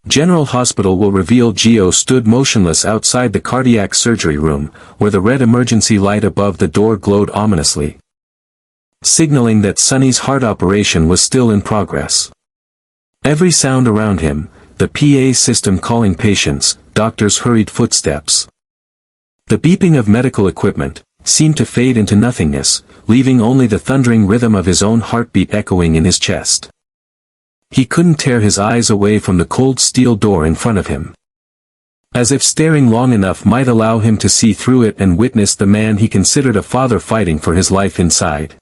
General Hospital will reveal Gio stood motionless outside the cardiac surgery room, where the red emergency light above the door glowed ominously, signaling that Sonny's heart operation was still in progress. Every sound around him, the PA system calling patients, doctors' hurried footsteps, the beeping of medical equipment, seemed to fade into nothingness, leaving only the thundering rhythm of his own heartbeat echoing in his chest. He couldn't tear his eyes away from the cold steel door in front of him, as if staring long enough might allow him to see through it and witness the man he considered a father fighting for his life inside.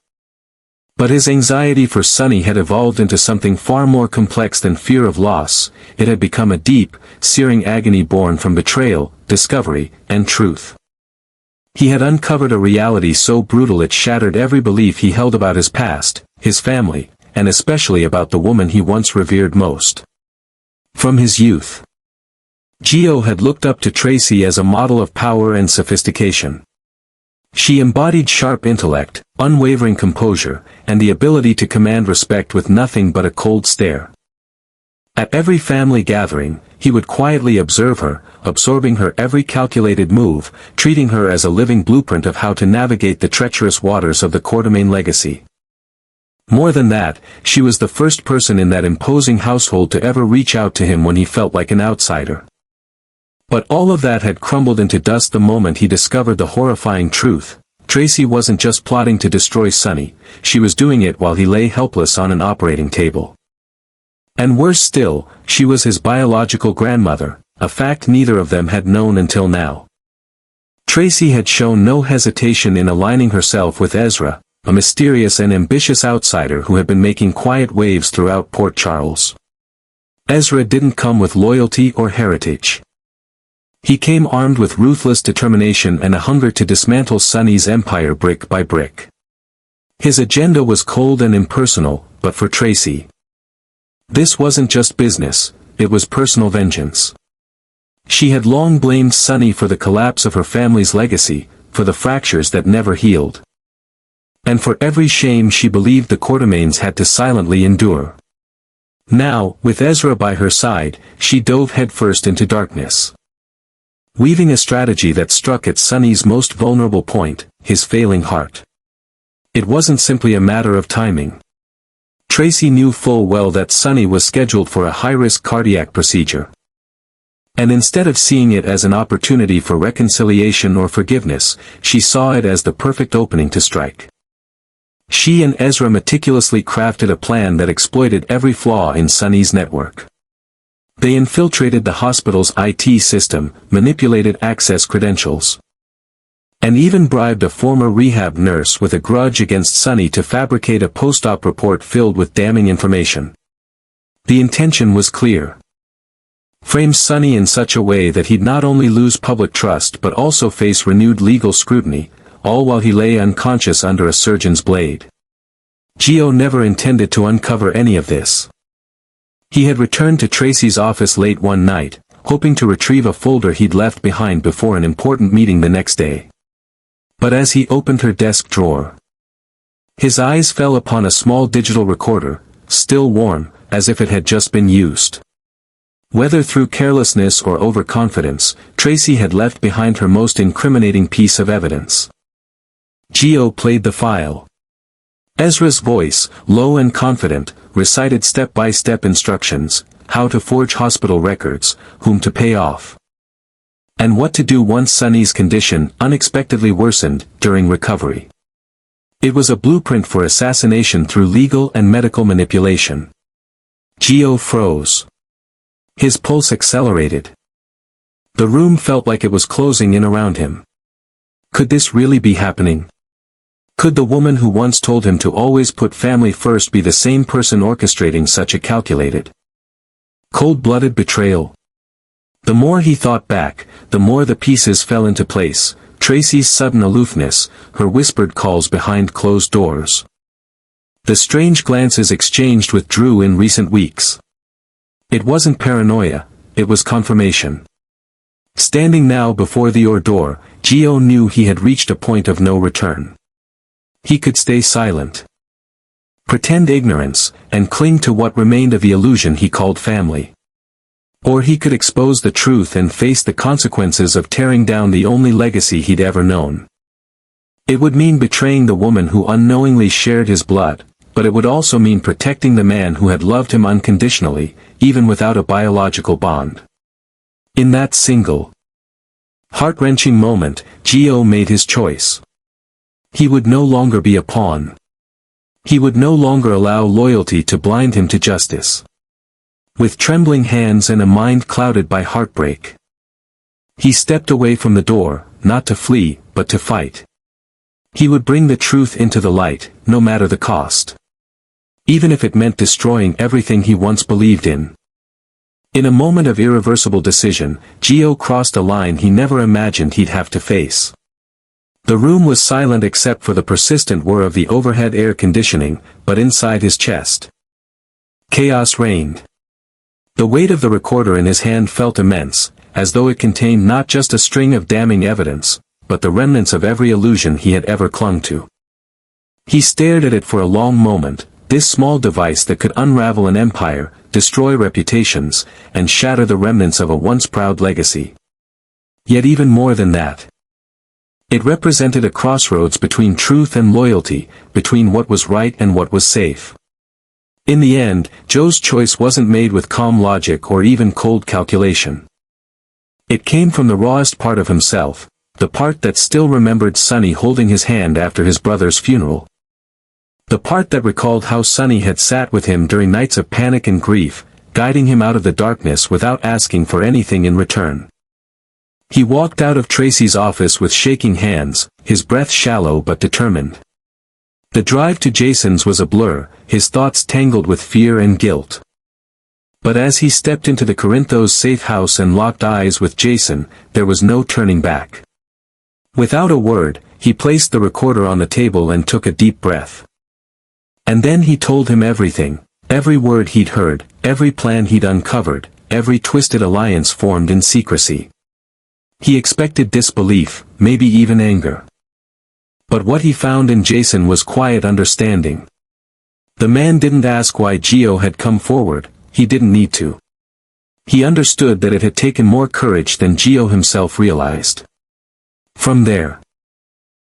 But his anxiety for Sonny had evolved into something far more complex than fear of loss. It had become a deep, searing agony born from betrayal, discovery, and truth. He had uncovered a reality so brutal it shattered every belief he held about his past, his family, and especially about the woman he once revered most. From his youth, Gio had looked up to Tracy as a model of power and sophistication. She embodied sharp intellect, unwavering composure, and the ability to command respect with nothing but a cold stare. At every family gathering, he would quietly observe her, absorbing her every calculated move, treating her as a living blueprint of how to navigate the treacherous waters of the Quartermain legacy. More than that, she was the first person in that imposing household to ever reach out to him when he felt like an outsider. But all of that had crumbled into dust the moment he discovered the horrifying truth. Tracy wasn't just plotting to destroy Sonny, she was doing it while he lay helpless on an operating table. And worse still, she was his biological grandmother, a fact neither of them had known until now. Tracy had shown no hesitation in aligning herself with Ezra, a mysterious and ambitious outsider who had been making quiet waves throughout Port Charles. Ezra didn't come with loyalty or heritage. He came armed with ruthless determination and a hunger to dismantle Sonny's empire brick by brick. His agenda was cold and impersonal, but for Tracy, this wasn't just business, it was personal vengeance. She had long blamed Sonny for the collapse of her family's legacy, for the fractures that never healed, and for every shame she believed the Quartermains had to silently endure. Now, with Ezra by her side, she dove headfirst into darkness, weaving a strategy that struck at Sonny's most vulnerable point, his failing heart. It wasn't simply a matter of timing. Tracy knew full well that Sonny was scheduled for a high-risk cardiac procedure. And instead of seeing it as an opportunity for reconciliation or forgiveness, she saw it as the perfect opening to strike. She and Ezra meticulously crafted a plan that exploited every flaw in Sonny's network. They infiltrated the hospital's IT system, manipulated access credentials, and even bribed a former rehab nurse with a grudge against Sonny to fabricate a post-op report filled with damning information. The intention was clear. Frame Sonny in such a way that he'd not only lose public trust but also face renewed legal scrutiny, all while he lay unconscious under a surgeon's blade. Gio never intended to uncover any of this. He had returned to Tracy's office late one night, hoping to retrieve a folder he'd left behind before an important meeting the next day. But as he opened her desk drawer, his eyes fell upon a small digital recorder, still warm, as if it had just been used. Whether through carelessness or overconfidence, Tracy had left behind her most incriminating piece of evidence. Gio played the file. Ezra's voice, low and confident, recited step-by-step instructions, how to forge hospital records, whom to pay off, and what to do once Sonny's condition unexpectedly worsened during recovery. It was a blueprint for assassination through legal and medical manipulation. Gio froze. His pulse accelerated. The room felt like it was closing in around him. Could this really be happening? Could the woman who once told him to always put family first be the same person orchestrating such a calculated, cold-blooded betrayal? The more he thought back, the more the pieces fell into place. Tracy's sudden aloofness, her whispered calls behind closed doors, the strange glances exchanged with Drew in recent weeks. It wasn't paranoia, it was confirmation. Standing now before the door, Gio knew he had reached a point of no return. He could stay silent, pretend ignorance, and cling to what remained of the illusion he called family. Or he could expose the truth and face the consequences of tearing down the only legacy he'd ever known. It would mean betraying the woman who unknowingly shared his blood, but it would also mean protecting the man who had loved him unconditionally, even without a biological bond. In that single, heart-wrenching moment, Gio made his choice. He would no longer be a pawn. He would no longer allow loyalty to blind him to justice. With trembling hands and a mind clouded by heartbreak, he stepped away from the door, not to flee, but to fight. He would bring the truth into the light, no matter the cost. Even if it meant destroying everything he once believed in. In a moment of irreversible decision, Gio crossed a line he never imagined he'd have to face. The room was silent except for the persistent whir of the overhead air conditioning, but inside his chest, chaos reigned. The weight of the recorder in his hand felt immense, as though it contained not just a string of damning evidence, but the remnants of every illusion he had ever clung to. He stared at it for a long moment, this small device that could unravel an empire, destroy reputations, and shatter the remnants of a once proud legacy. Yet even more than that, it represented a crossroads between truth and loyalty, between what was right and what was safe. In the end, Joe's choice wasn't made with calm logic or even cold calculation. It came from the rawest part of himself, the part that still remembered Sonny holding his hand after his brother's funeral. The part that recalled how Sonny had sat with him during nights of panic and grief, guiding him out of the darkness without asking for anything in return. He walked out of Tracy's office with shaking hands, his breath shallow but determined. The drive to Jason's was a blur, his thoughts tangled with fear and guilt. But as he stepped into the Corinthos safe house and locked eyes with Jason, there was no turning back. Without a word, he placed the recorder on the table and took a deep breath. And then he told him everything, every word he'd heard, every plan he'd uncovered, every twisted alliance formed in secrecy. He expected disbelief, maybe even anger. But what he found in Jason was quiet understanding. The man didn't ask why Gio had come forward, he didn't need to. He understood that it had taken more courage than Gio himself realized. From there,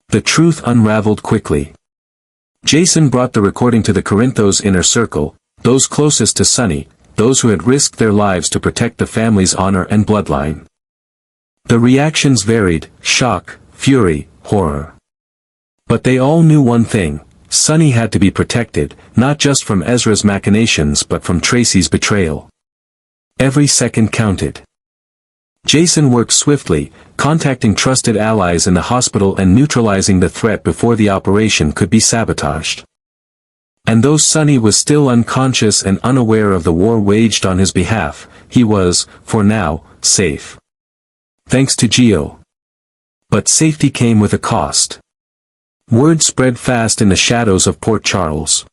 the truth unraveled quickly. Jason brought the recording to the Corinthos inner circle, those closest to Sonny, those who had risked their lives to protect the family's honor and bloodline. The reactions varied, shock, fury, horror. But they all knew one thing, Sonny had to be protected, not just from Ezra's machinations but from Tracy's betrayal. Every second counted. Jason worked swiftly, contacting trusted allies in the hospital and neutralizing the threat before the operation could be sabotaged. And though Sonny was still unconscious and unaware of the war waged on his behalf, he was, for now, safe. Thanks to Gio. But safety came with a cost. Word spread fast in the shadows of Port Charles.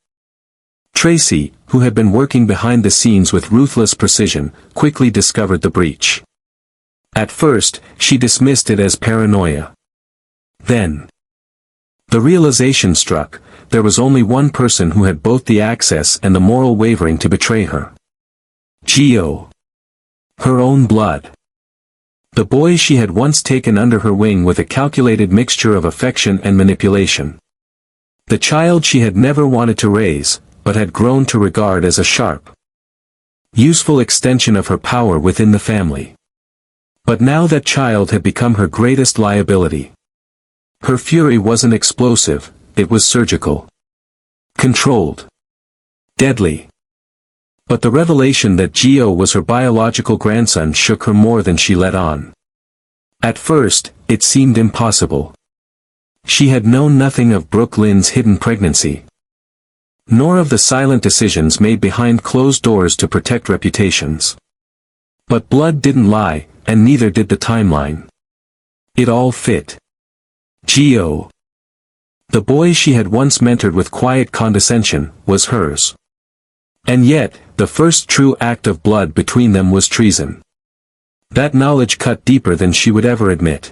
Tracy, who had been working behind the scenes with ruthless precision, quickly discovered the breach. At first, she dismissed it as paranoia. Then, the realization struck, there was only one person who had both the access and the moral wavering to betray her. Gio. Her own blood. The boy she had once taken under her wing with a calculated mixture of affection and manipulation. The child she had never wanted to raise, but had grown to regard as a sharp, useful extension of her power within the family. But now that child had become her greatest liability. Her fury wasn't explosive, it was surgical. Controlled. Deadly. But the revelation that Gio was her biological grandson shook her more than she let on. At first, it seemed impossible. She had known nothing of Brooke Lynn's hidden pregnancy. Nor of the silent decisions made behind closed doors to protect reputations. But blood didn't lie, and neither did the timeline. It all fit. Gio. The boy she had once mentored with quiet condescension, was hers. And yet, the first true act of blood between them was treason. That knowledge cut deeper than she would ever admit.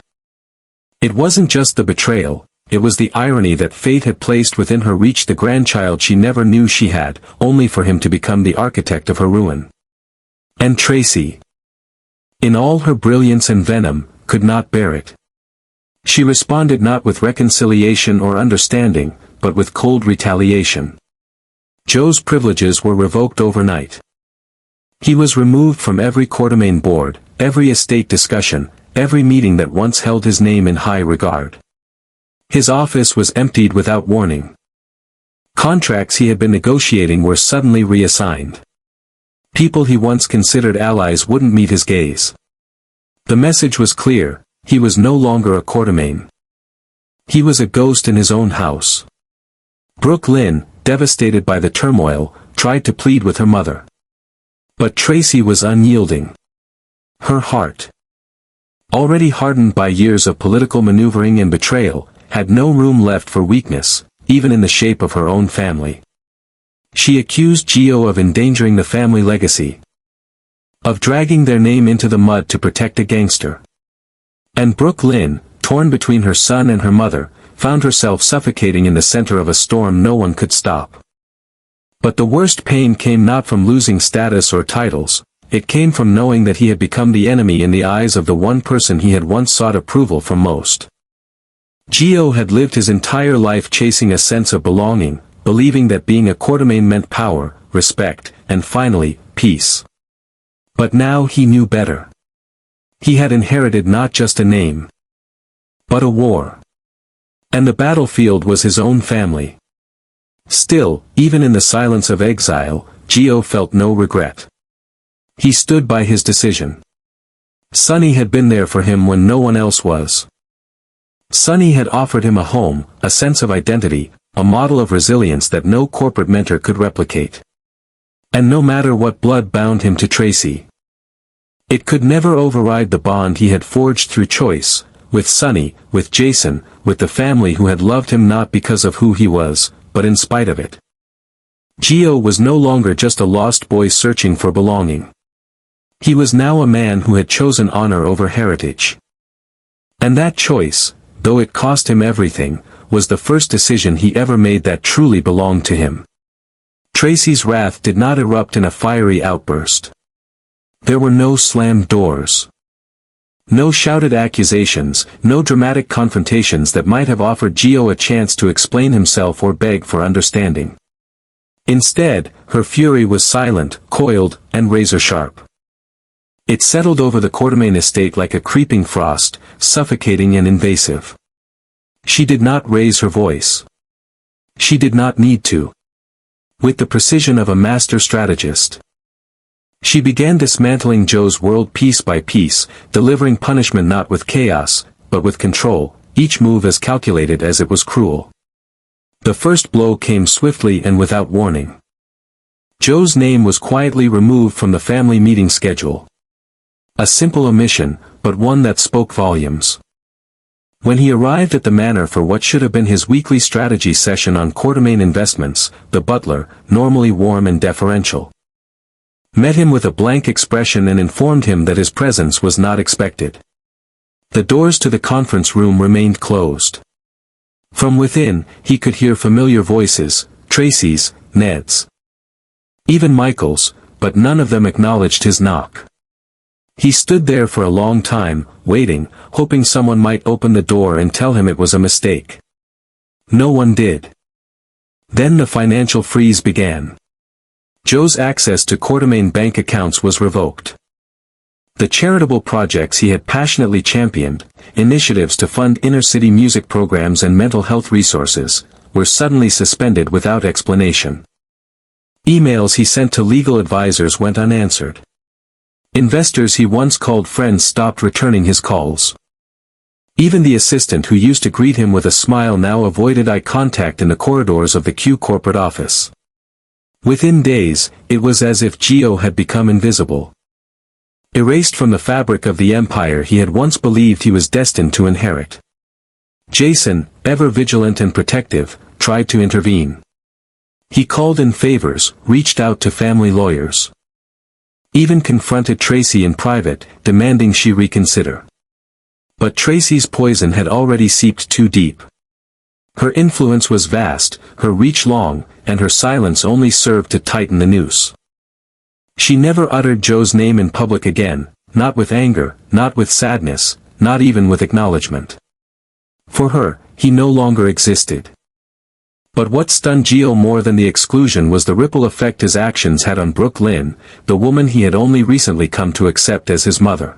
It wasn't just the betrayal, it was the irony that fate had placed within her reach the grandchild she never knew she had, only for him to become the architect of her ruin. And Tracy. in all her brilliance and venom, could not bear it. She responded not with reconciliation or understanding, but with cold retaliation. Joe's privileges were revoked overnight. He was removed from every Quartermain board, every estate discussion, every meeting that once held his name in high regard. His office was emptied without warning. Contracts he had been negotiating were suddenly reassigned. People he once considered allies wouldn't meet his gaze. The message was clear: he was no longer a Quartermain. He was a ghost in his own house. Brooke Lynn, devastated by the turmoil, tried to plead with her mother. But Tracy was unyielding. Her heart, already hardened by years of political maneuvering and betrayal, had no room left for weakness, even in the shape of her own family. She accused Gio of endangering the family legacy, of dragging their name into the mud to protect a gangster. And Brooke Lynn, torn between her son and her mother, found herself suffocating in the center of a storm no one could stop. But the worst pain came not from losing status or titles, it came from knowing that he had become the enemy in the eyes of the one person he had once sought approval from most. Gio had lived his entire life chasing a sense of belonging, believing that being a Quartermain meant power, respect, and finally, peace. But now he knew better. He had inherited not just a name, but a war. And the battlefield was his own family. Still, even in the silence of exile, Gio felt no regret. He stood by his decision. Sonny had been there for him when no one else was. Sonny had offered him a home, a sense of identity, a model of resilience that no corporate mentor could replicate. And no matter what blood bound him to Tracy, it could never override the bond he had forged through choice, with Sonny, with Jason, with the family who had loved him not because of who he was, but in spite of it. Gio was no longer just a lost boy searching for belonging. He was now a man who had chosen honor over heritage. And that choice, though it cost him everything, was the first decision he ever made that truly belonged to him. Tracy's wrath did not erupt in a fiery outburst. There were no slammed doors. No shouted accusations, no dramatic confrontations that might have offered Gio a chance to explain himself or beg for understanding. Instead, her fury was silent, coiled, and razor-sharp. It settled over the Quartermain estate like a creeping frost, suffocating and invasive. She did not raise her voice. She did not need to. With the precision of a master strategist, she began dismantling Joe's world piece by piece, delivering punishment not with chaos, but with control, each move as calculated as it was cruel. The first blow came swiftly and without warning. Joe's name was quietly removed from the family meeting schedule. A simple omission, but one that spoke volumes. When he arrived at the manor for what should have been his weekly strategy session on Quartermain investments, the butler, normally warm and deferential, met him with a blank expression and informed him that his presence was not expected. The doors to the conference room remained closed. From within, he could hear familiar voices, Tracy's, Ned's, even Michael's, but none of them acknowledged his knock. He stood there for a long time, waiting, hoping someone might open the door and tell him it was a mistake. No one did. Then the financial freeze began. Joe's access to Quartermain bank accounts was revoked. The charitable projects he had passionately championed, initiatives to fund inner-city music programs and mental health resources, were suddenly suspended without explanation. Emails he sent to legal advisors went unanswered. Investors he once called friends stopped returning his calls. Even the assistant who used to greet him with a smile now avoided eye contact in the corridors of the Q corporate office. Within days, it was as if Gio had become invisible. Erased from the fabric of the empire he had once believed he was destined to inherit. Jason, ever vigilant and protective, tried to intervene. He called in favors, reached out to family lawyers. Even confronted Tracy in private, demanding she reconsider. But Tracy's poison had already seeped too deep. Her influence was vast, her reach long, and her silence only served to tighten the noose. She never uttered Joe's name in public again, not with anger, not with sadness, not even with acknowledgement. For her, he no longer existed. But what stunned Gio more than the exclusion was the ripple effect his actions had on Brooke Lynn, the woman he had only recently come to accept as his mother.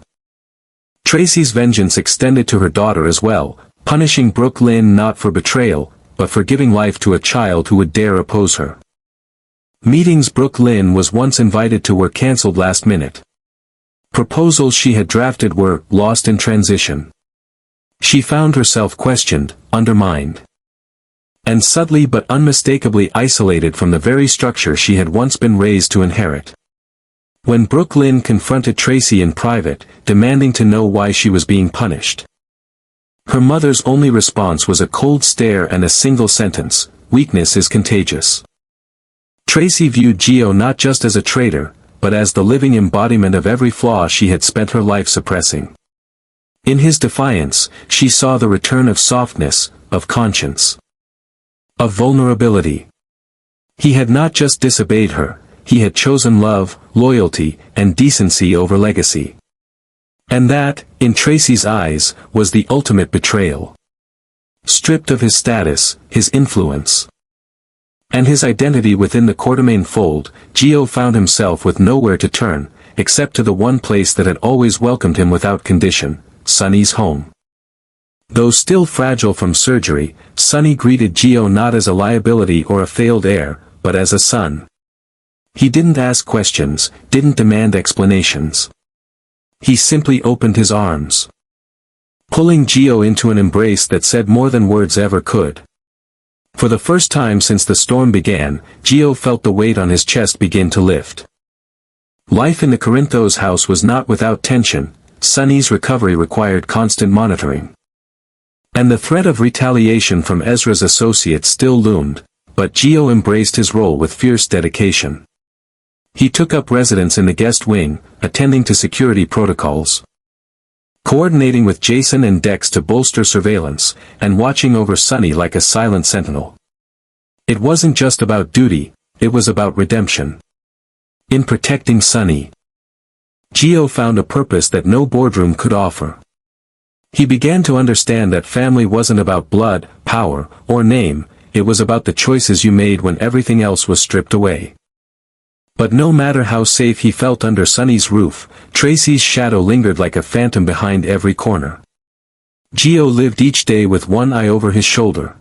Tracy's vengeance extended to her daughter as well, punishing Brooke Lynn not for betrayal, but for giving life to a child who would dare oppose her. Meetings Brooke Lynn was once invited to were cancelled last minute. Proposals she had drafted were lost in transition. She found herself questioned, undermined, and subtly but unmistakably isolated from the very structure she had once been raised to inherit. When Brooke Lynn confronted Tracy in private, demanding to know why she was being punished, her mother's only response was a cold stare and a single sentence: "Weakness is contagious." Tracy viewed Gio not just as a traitor, but as the living embodiment of every flaw she had spent her life suppressing. In his defiance, she saw the return of softness, of conscience, of vulnerability. He had not just disobeyed her, he had chosen love, loyalty, and decency over legacy. And that, in Tracy's eyes, was the ultimate betrayal. Stripped of his status, his influence, and his identity within the Quartermain fold, Gio found himself with nowhere to turn, except to the one place that had always welcomed him without condition, Sonny's home. Though still fragile from surgery, Sonny greeted Gio not as a liability or a failed heir, but as a son. He didn't ask questions, didn't demand explanations. He simply opened his arms, pulling Gio into an embrace that said more than words ever could. For the first time since the storm began, Gio felt the weight on his chest begin to lift. Life in the Corinthos house was not without tension. Sonny's recovery required constant monitoring, and the threat of retaliation from Ezra's associates still loomed, but Gio embraced his role with fierce dedication. He took up residence in the guest wing, attending to security protocols, coordinating with Jason and Dex to bolster surveillance, and watching over Sonny like a silent sentinel. It wasn't just about duty, it was about redemption. In protecting Sonny, Gio found a purpose that no boardroom could offer. He began to understand that family wasn't about blood, power, or name, it was about the choices you made when everything else was stripped away. But no matter how safe he felt under Sonny's roof, Tracy's shadow lingered like a phantom behind every corner. Gio lived each day with one eye over his shoulder,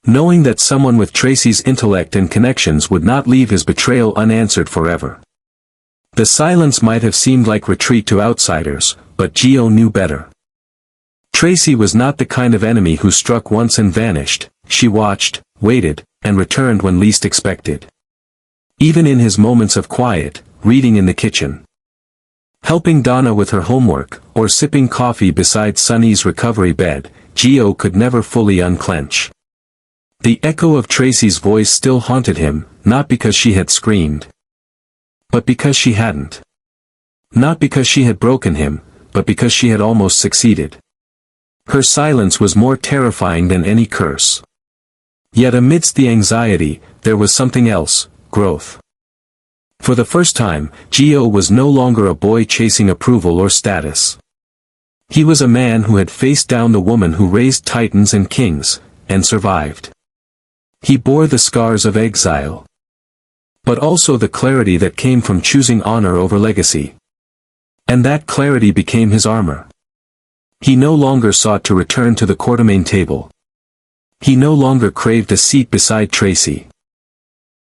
knowing that someone with Tracy's intellect and connections would not leave his betrayal unanswered forever. The silence might have seemed like retreat to outsiders, but Gio knew better. Tracy was not the kind of enemy who struck once and vanished. She watched, waited, and returned when least expected. Even in his moments of quiet, reading in the kitchen, helping Donna with her homework, or sipping coffee beside Sonny's recovery bed, Gio could never fully unclench. The echo of Tracy's voice still haunted him, not because she had screamed, but because she hadn't. Not because she had broken him, but because she had almost succeeded. Her silence was more terrifying than any curse. Yet amidst the anxiety, there was something else: growth. For the first time, Gio was no longer a boy chasing approval or status. He was a man who had faced down the woman who raised titans and kings, and survived. He bore the scars of exile, but also the clarity that came from choosing honor over legacy. And that clarity became his armor. He no longer sought to return to the Quartermain table. He no longer craved a seat beside Tracy.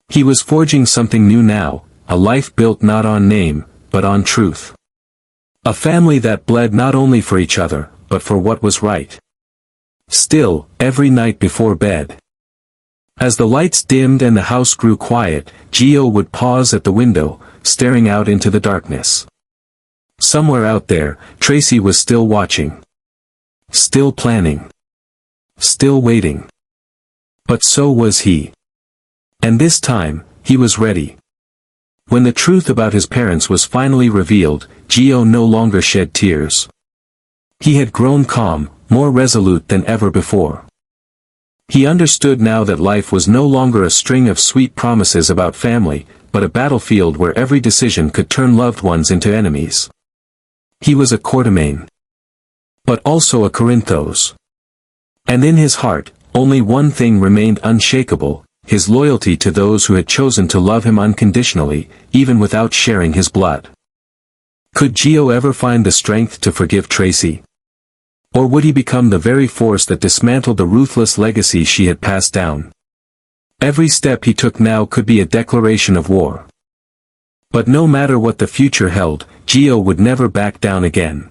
He was forging something new now, a life built not on name, but on truth. A family that bled not only for each other, but for what was right. Still, every night before bed, as the lights dimmed and the house grew quiet, Gio would pause at the window, staring out into the darkness. Somewhere out there, Tracy was still watching. Still planning. Still waiting. But so was he. And this time, he was ready. When the truth about his parents was finally revealed, Gio no longer shed tears. He had grown calm, more resolute than ever before. He understood now that life was no longer a string of sweet promises about family, but a battlefield where every decision could turn loved ones into enemies. He was a Quatermain, but also a Corinthos. And in his heart, only one thing remained unshakable, his loyalty to those who had chosen to love him unconditionally, even without sharing his blood. Could Gio ever find the strength to forgive Tracy? Or would he become the very force that dismantled the ruthless legacy she had passed down? Every step he took now could be a declaration of war. But no matter what the future held, Gio would never back down again.